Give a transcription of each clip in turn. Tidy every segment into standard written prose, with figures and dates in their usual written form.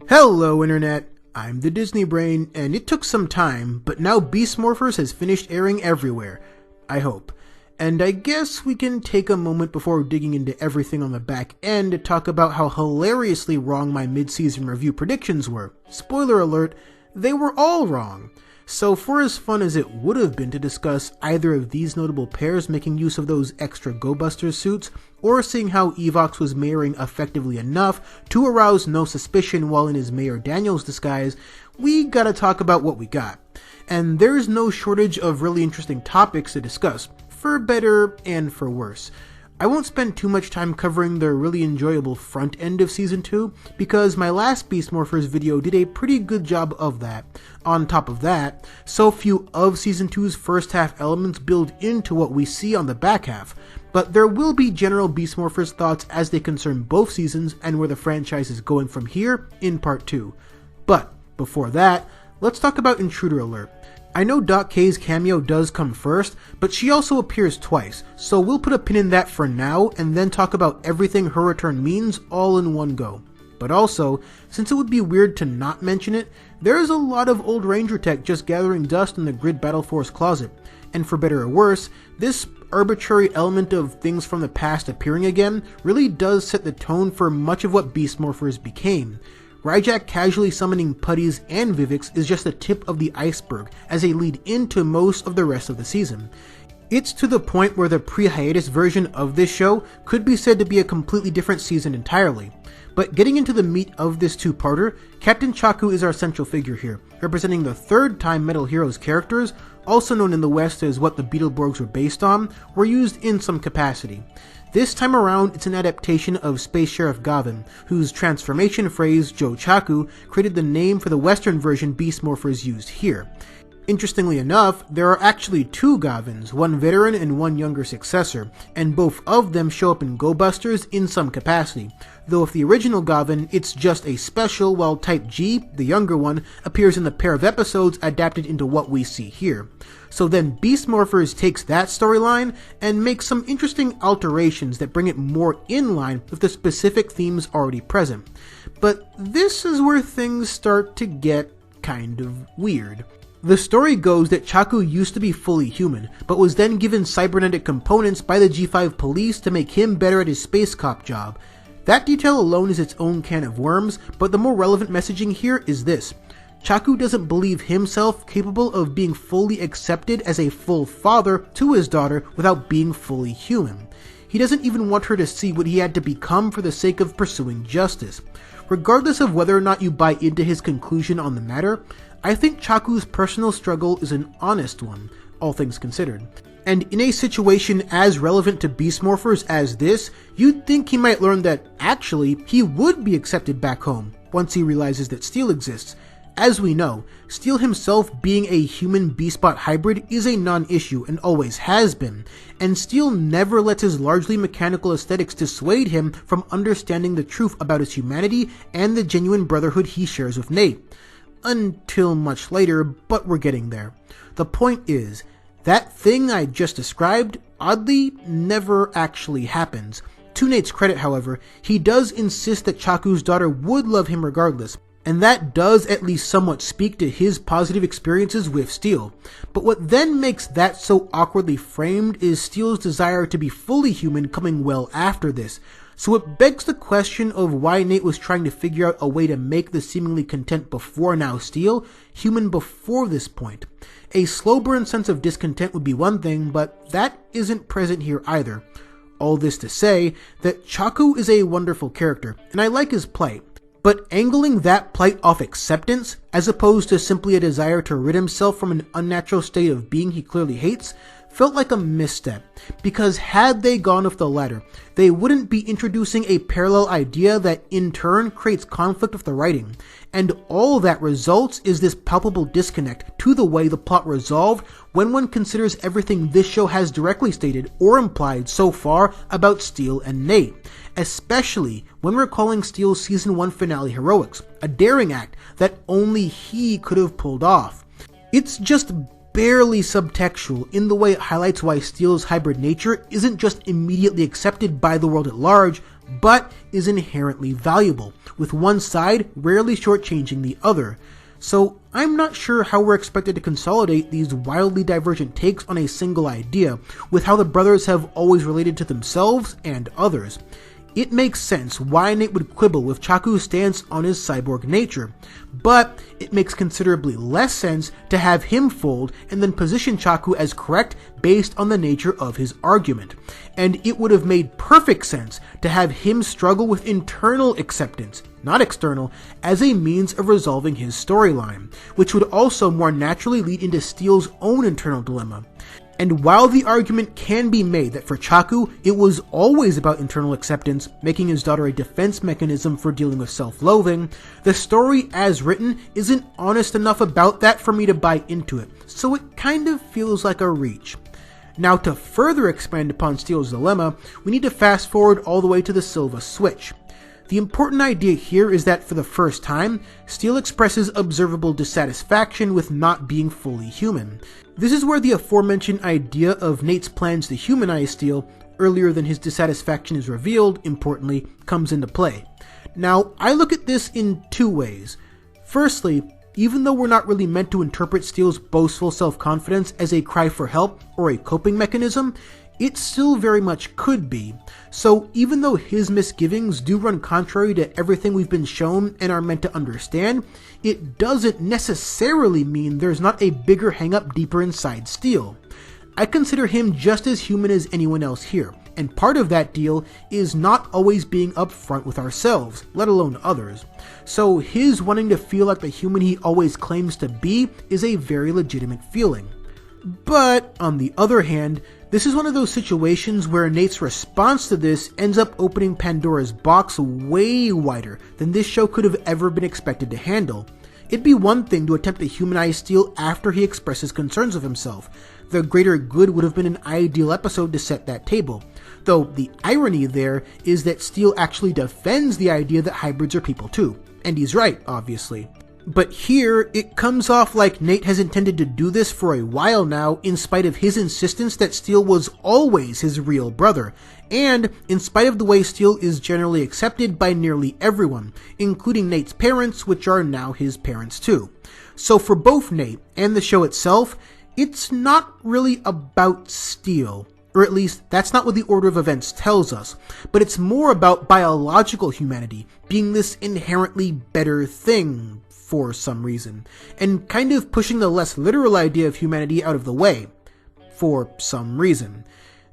Hello Internet, I'm the Disney Brain, and it took some time, but now Beast Morphers has finished airing everywhere. I hope. And I guess we can take a moment before digging into everything on the back end to talk about how hilariously wrong my mid-season review predictions were. Spoiler alert, they were all wrong. So for as fun as it would have been to discuss either of these notable pairs making use of those extra Go Busters suits, or seeing how Evox was mayoring effectively enough to arouse no suspicion while in his Mayor Daniels disguise, we gotta talk about what we got. And there's no shortage of really interesting topics to discuss, for better and for worse. I won't spend too much time covering the really enjoyable front end of Season 2, because my last Beast Morphers video did a pretty good job of that. On top of that, so few of Season 2's first half elements build into what we see on the back half, but there will be general Beast Morphers thoughts as they concern both seasons and where the franchise is going from here in Part 2. But before that, let's talk about Intruder Alert. I know Doc K's cameo does come first, but she also appears twice, so we'll put a pin in that for now and then talk about everything her return means all in one go. But also, since it would be weird to not mention it, there's a lot of old Ranger tech just gathering dust in the Grid Battle Force closet, and for better or worse, this arbitrary element of things from the past appearing again really does set the tone for much of what Beast Morphers became. Ryjack casually summoning Putties and Vivix is just the tip of the iceberg as a lead into most of the rest of the season. It's to the point where the pre-hiatus version of this show could be said to be a completely different season entirely. But getting into the meat of this two-parter, Captain Chaku is our central figure here, representing the third time Metal Heroes characters, also known in the West as what the Beetleborgs were based on, were used in some capacity. This time around, it's an adaptation of Space Sheriff Gavin, whose transformation phrase, Joe Chaku, created the name for the Western version Beast Morphers used here. Interestingly enough, there are actually two Gavins, one veteran and one younger successor, and both of them show up in Go Busters in some capacity, though if the original Gavin, it's just a special, while Type G, the younger one, appears in the pair of episodes adapted into what we see here. So then Beast Morphers takes that storyline and makes some interesting alterations that bring it more in line with the specific themes already present. But this is where things start to get kind of weird. The story goes that Chaku used to be fully human, but was then given cybernetic components by the G5 police to make him better at his space cop job. That detail alone is its own can of worms, but the more relevant messaging here is this. Chaku doesn't believe himself capable of being fully accepted as a full father to his daughter without being fully human. He doesn't even want her to see what he had to become for the sake of pursuing justice. Regardless of whether or not you buy into his conclusion on the matter, I think Chaku's personal struggle is an honest one, all things considered. And in a situation as relevant to Beast Morphers as this, you'd think he might learn that, actually, he would be accepted back home, once he realizes that Steel exists. As we know, Steel himself being a human Beastbot hybrid is a non-issue and always has been, and Steel never lets his largely mechanical aesthetics dissuade him from understanding the truth about his humanity and the genuine brotherhood he shares with Nate. Until much later, but we're getting there. The point is, that thing I just described, oddly, never actually happens. To Nate's credit, however, he does insist that Chaku's daughter would love him regardless, and that does at least somewhat speak to his positive experiences with Steel. But what then makes that so awkwardly framed is Steel's desire to be fully human coming well after this. So it begs the question of why Nate was trying to figure out a way to make the seemingly content before now Steel human before this point. A slow burn sense of discontent would be one thing, but that isn't present here either. All this to say that Chaku is a wonderful character, and I like his plight. But angling that plight off acceptance, as opposed to simply a desire to rid himself from an unnatural state of being he clearly hates, felt like a misstep, because had they gone with the latter, they wouldn't be introducing a parallel idea that in turn creates conflict with the writing, and all that results is this palpable disconnect to the way the plot resolved when one considers everything this show has directly stated or implied so far about Steel and Nate, especially when recalling Steel's Season 1 finale heroics, a daring act that only he could have pulled off. It's just barely subtextual in the way it highlights why Steel's hybrid nature isn't just immediately accepted by the world at large, but is inherently valuable, with one side rarely shortchanging the other. So I'm not sure how we're expected to consolidate these wildly divergent takes on a single idea, with how the brothers have always related to themselves and others. It makes sense why Nate would quibble with Chaku's stance on his cyborg nature, but it makes considerably less sense to have him fold and then position Chaku as correct based on the nature of his argument. And it would have made perfect sense to have him struggle with internal acceptance, not external, as a means of resolving his storyline, which would also more naturally lead into Steel's own internal dilemma. And while the argument can be made that for Chaku, it was always about internal acceptance, making his daughter a defense mechanism for dealing with self-loathing, the story as written isn't honest enough about that for me to buy into it, so it kind of feels like a reach. Now, to further expand upon Steel's dilemma, we need to fast forward all the way to the Silva switch. The important idea here is that for the first time, Steel expresses observable dissatisfaction with not being fully human. This is where the aforementioned idea of Nate's plans to humanize Steel, earlier than his dissatisfaction is revealed, importantly, comes into play. Now, I look at this in two ways. Firstly, even though we're not really meant to interpret Steel's boastful self-confidence as a cry for help or a coping mechanism, it still very much could be. So even though his misgivings do run contrary to everything we've been shown and are meant to understand, it doesn't necessarily mean there's not a bigger hang-up deeper inside Steel. I consider him just as human as anyone else here, and part of that deal is not always being upfront with ourselves, let alone others. So his wanting to feel like the human he always claims to be is a very legitimate feeling. But, on the other hand, this is one of those situations where Nate's response to this ends up opening Pandora's box way wider than this show could have ever been expected to handle. It'd be one thing to attempt to humanize Steel after he expresses concerns of himself. The greater good would have been an ideal episode to set that table. Though the irony there is that Steel actually defends the idea that hybrids are people too. And he's right, obviously. But here, it comes off like Nate has intended to do this for a while now, in spite of his insistence that Steel was always his real brother, and in spite of the way Steel is generally accepted by nearly everyone, including Nate's parents, which are now his parents too. So for both Nate and the show itself, it's not really about Steel. Or at least, that's not what the order of events tells us, but it's more about biological humanity being this inherently better thing, for some reason, and kind of pushing the less literal idea of humanity out of the way, for some reason.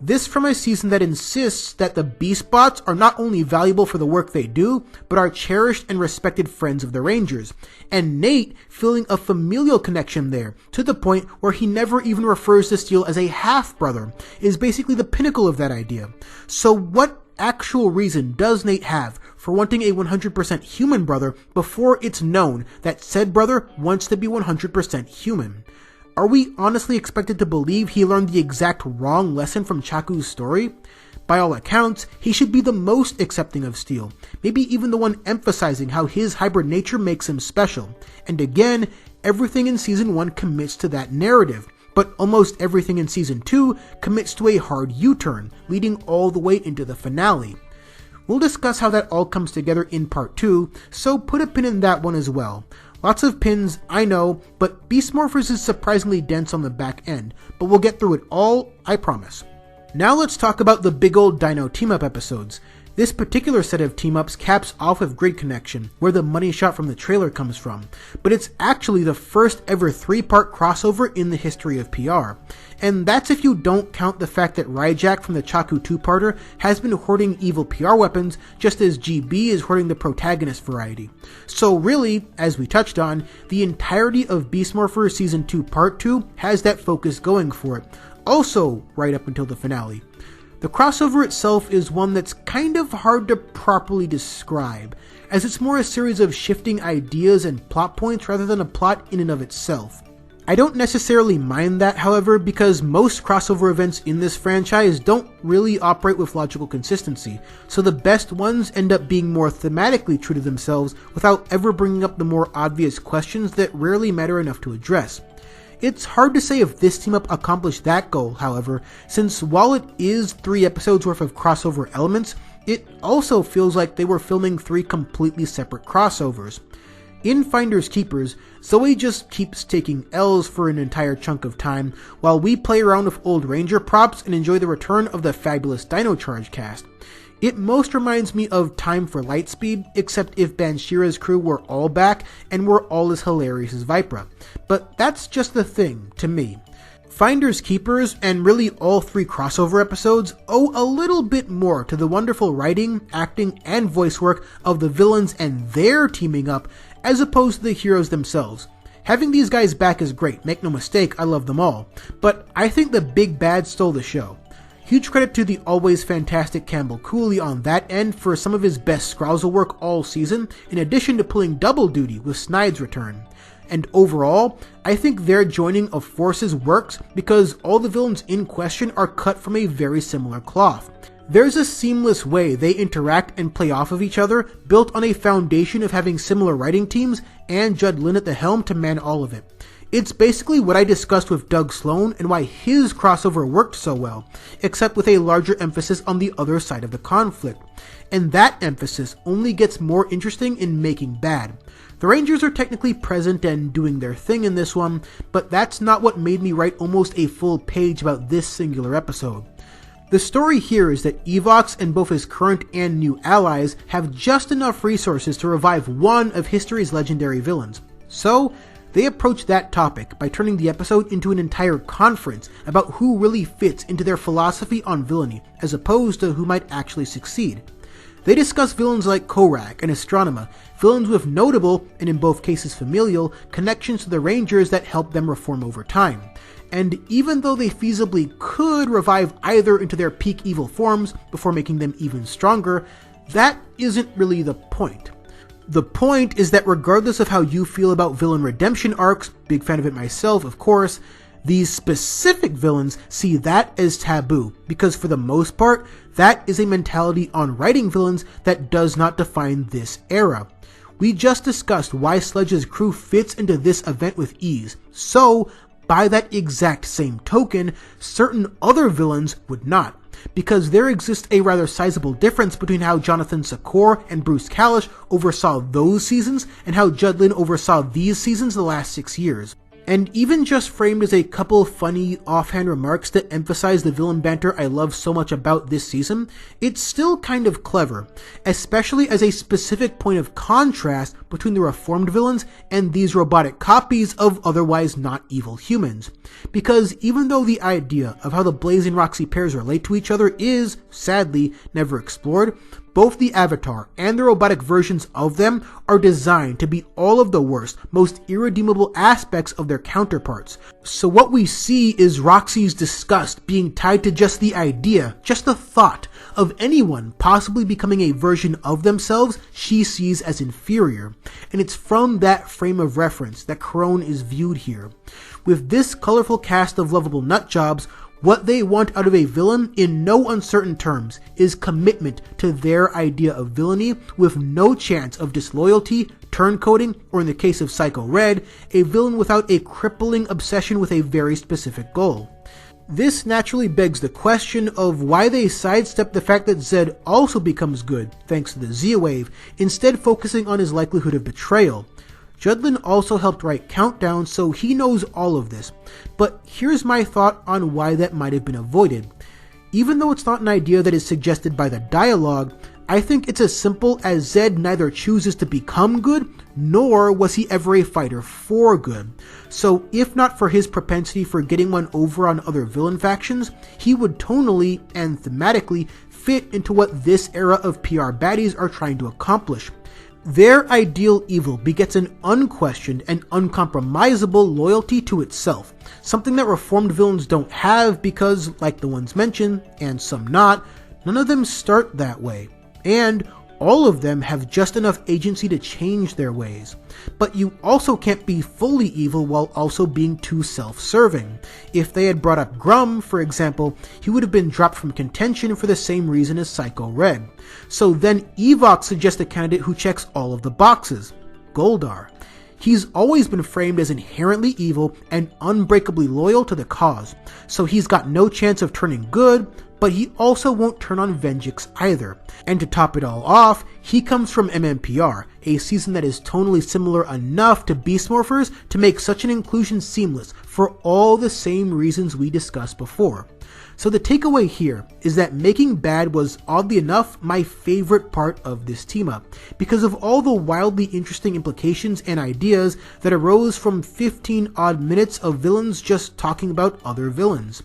This from a season that insists that the Beast Bots are not only valuable for the work they do, but are cherished and respected friends of the Rangers, and Nate feeling a familial connection there, to the point where he never even refers to Steel as a half-brother, is basically the pinnacle of that idea. So what actual reason does Nate have for wanting a 100% human brother before it's known that said brother wants to be 100% human? Are we honestly expected to believe he learned the exact wrong lesson from Chaku's story? By all accounts, he should be the most accepting of Steel, maybe even the one emphasizing how his hybrid nature makes him special. And again, everything in Season 1 commits to that narrative, but almost everything in Season 2 commits to a hard U-turn, leading all the way into the finale. We'll discuss how that all comes together in Part 2, so put a pin in that one as well. Lots of pins, I know, but Beast Morphers is surprisingly dense on the back end, but we'll get through it all, I promise. Now let's talk about the big old Dino team-up episodes. This particular set of team-ups caps off with Grid Connection, where the money shot from the trailer comes from, but it's actually the first ever 3-part crossover in the history of PR. And that's if you don't count the fact that Ryjack from the Chaku 2-parter has been hoarding evil PR weapons, just as GB is hoarding the protagonist variety. So really, as we touched on, the entirety of Beast Morphers Season 2 Part 2 has that focus going for it, also right up until the finale. The crossover itself is one that's kind of hard to properly describe, as it's more a series of shifting ideas and plot points rather than a plot in and of itself. I don't necessarily mind that, however, because most crossover events in this franchise don't really operate with logical consistency, so the best ones end up being more thematically true to themselves without ever bringing up the more obvious questions that rarely matter enough to address. It's hard to say if this team-up accomplished that goal, however, since while it is 3 episodes worth of crossover elements, it also feels like they were filming 3 completely separate crossovers. In Finders Keepers, Zoe just keeps taking L's for an entire chunk of time, while we play around with old Ranger props and enjoy the return of the fabulous Dino Charge cast. It most reminds me of Time for Lightspeed, except if Banshira's crew were all back and were all as hilarious as Vipra. But that's just the thing, to me. Finders Keepers, and really all 3 crossover episodes, owe a little bit more to the wonderful writing, acting, and voice work of the villains and their teaming up, as opposed to the heroes themselves. Having these guys back is great, make no mistake, I love them all. But I think the big bad stole the show. Huge credit to the always fantastic Campbell Cooley on that end for some of his best Scrousel work all season, in addition to pulling double duty with Snide's return. And overall, I think their joining of forces works because all the villains in question are cut from a very similar cloth. There's a seamless way they interact and play off of each other, built on a foundation of having similar writing teams and Judd Lynn at the helm to man all of it. It's basically what I discussed with Doug Sloan and why his crossover worked so well, except with a larger emphasis on the other side of the conflict. And that emphasis only gets more interesting in Making Bad. The Rangers are technically present and doing their thing in this one, but that's not what made me write almost a full page about this singular episode. The story here is that Evox and both his current and new allies have just enough resources to revive one of history's legendary villains. So, they approach that topic by turning the episode into an entire conference about who really fits into their philosophy on villainy, as opposed to who might actually succeed. They discuss villains like Korak and Astronema, villains with notable, and in both cases familial, connections to the Rangers that help them reform over time. And even though they feasibly could revive either into their peak evil forms before making them even stronger, that isn't really the point. The point is that regardless of how you feel about villain redemption arcs, big fan of it myself of course, these specific villains see that as taboo, because for the most part, that is a mentality on writing villains that does not define this era. We just discussed why Sledge's crew fits into this event with ease, so by that exact same token, certain other villains would not, because there exists a rather sizable difference between how Jonathan Sakor and Bruce Kalish oversaw those seasons and how Judd Lynn oversaw these seasons the last 6 years. And even just framed as a couple funny offhand remarks that emphasize the villain banter I love so much about this season, it's still kind of clever, especially as a specific point of contrast between the reformed villains and these robotic copies of otherwise not evil humans. Because even though the idea of how the Blaze and Roxy pairs relate to each other is, sadly, never explored, both the Avatar and the robotic versions of them are designed to be all of the worst, most irredeemable aspects of their counterparts. So what we see is Roxy's disgust being tied to just the idea, just the thought, of anyone possibly becoming a version of themselves she sees as inferior. And it's from that frame of reference that Crone is viewed here. With this colorful cast of lovable nutjobs, what they want out of a villain, in no uncertain terms, is commitment to their idea of villainy with no chance of disloyalty, turncoating, or in the case of Psycho Red, a villain without a crippling obsession with a very specific goal. This naturally begs the question of why they sidestep the fact that Zed also becomes good, thanks to the Z-Wave, instead focusing on his likelihood of betrayal. Judd Lynn also helped write Countdown, so he knows all of this, but here's my thought on why that might have been avoided. Even though it's not an idea that is suggested by the dialogue, I think it's as simple as Zed neither chooses to become good, nor was he ever a fighter for good. So if not for his propensity for getting one over on other villain factions, he would tonally and thematically fit into what this era of PR baddies are trying to accomplish. Their ideal evil begets an unquestioned and uncompromisable loyalty to itself, something that reformed villains don't have because, like the ones mentioned, and some not, none of them start that way. And all of them have just enough agency to change their ways. But you also can't be fully evil while also being too self-serving. If they had brought up Grum, for example, he would have been dropped from contention for the same reason as Psycho Red. So then Evox suggests a candidate who checks all of the boxes, Goldar. He's always been framed as inherently evil and unbreakably loyal to the cause, so he's got no chance of turning good, but he also won't turn on Venjix either. And to top it all off, he comes from MMPR, a season that is tonally similar enough to Beast Morphers to make such an inclusion seamless for all the same reasons we discussed before. So the takeaway here is that Making Bad was, oddly enough, my favorite part of this team-up, because of all the wildly interesting implications and ideas that arose from 15 odd minutes of villains just talking about other villains.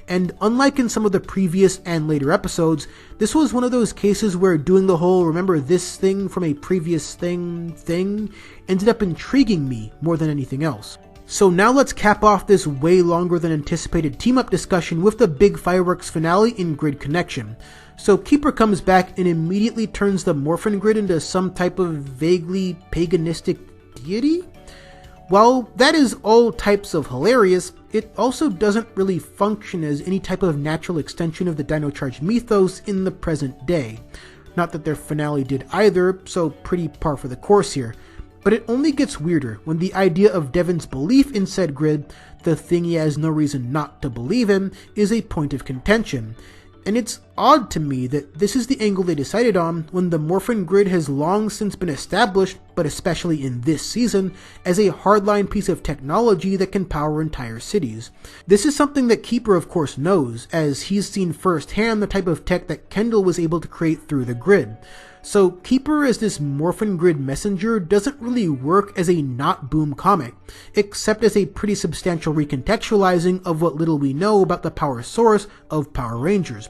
And unlike in some of the previous and later episodes, this was one of those cases where doing the whole remember this thing from a previous thing ended up intriguing me more than anything else. So now let's cap off this way longer than anticipated team-up discussion with the big fireworks finale in Grid Connection. So Keeper comes back and immediately turns the Morphin Grid into some type of vaguely paganistic deity? While that is all types of hilarious, it also doesn't really function as any type of natural extension of the Dino Charge mythos in the present day. Not that their finale did either, so pretty par for the course here. But it only gets weirder when the idea of Devon's belief in said grid, the thing he has no reason not to believe in, is a point of contention. And it's odd to me that this is the angle they decided on when the Morphin Grid has long since been established, but especially in this season, as a hardline piece of technology that can power entire cities. This is something that Keeper of course knows, as he's seen firsthand the type of tech that Kendall was able to create through the grid. So Keeper as this Morphin Grid messenger doesn't really work as a not Boom comic, except as a pretty substantial recontextualizing of what little we know about the power source of Power Rangers.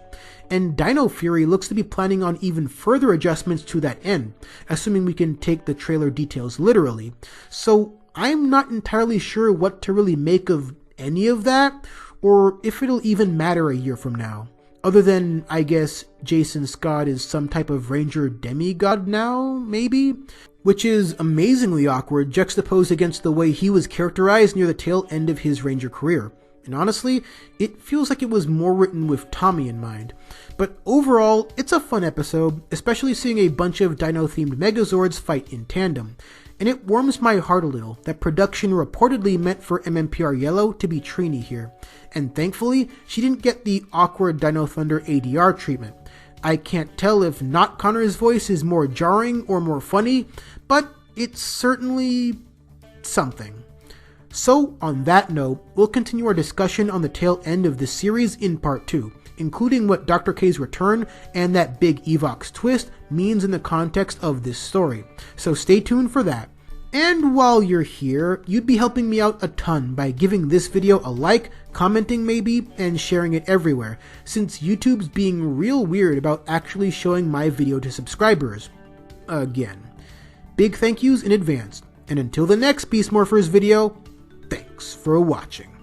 And Dino Fury looks to be planning on even further adjustments to that end, assuming we can take the trailer details literally. So I'm not entirely sure what to really make of any of that, or if it'll even matter a year from now. Other than, I guess, Jason Scott is some type of Ranger demigod now, maybe? Which is amazingly awkward juxtaposed against the way he was characterized near the tail end of his Ranger career. And honestly, it feels like it was more written with Tommy in mind. But overall, it's a fun episode, especially seeing a bunch of dino-themed Megazords fight in tandem. And it warms my heart a little that production reportedly meant for MMPR Yellow to be Trini here. And thankfully, she didn't get the awkward Dino Thunder ADR treatment. I can't tell if Not Connor's voice is more jarring or more funny, but it's certainly something. So on that note, we'll continue our discussion on the tail end of this series in part 2, including what Dr. K's return and that big Evox twist means in the context of this story. So stay tuned for that. And while you're here, you'd be helping me out a ton by giving this video a like, commenting maybe, and sharing it everywhere, since YouTube's being real weird about actually showing my video to subscribers. Again. Big thank yous in advance, and until the next Beast Morphers video, thanks for watching.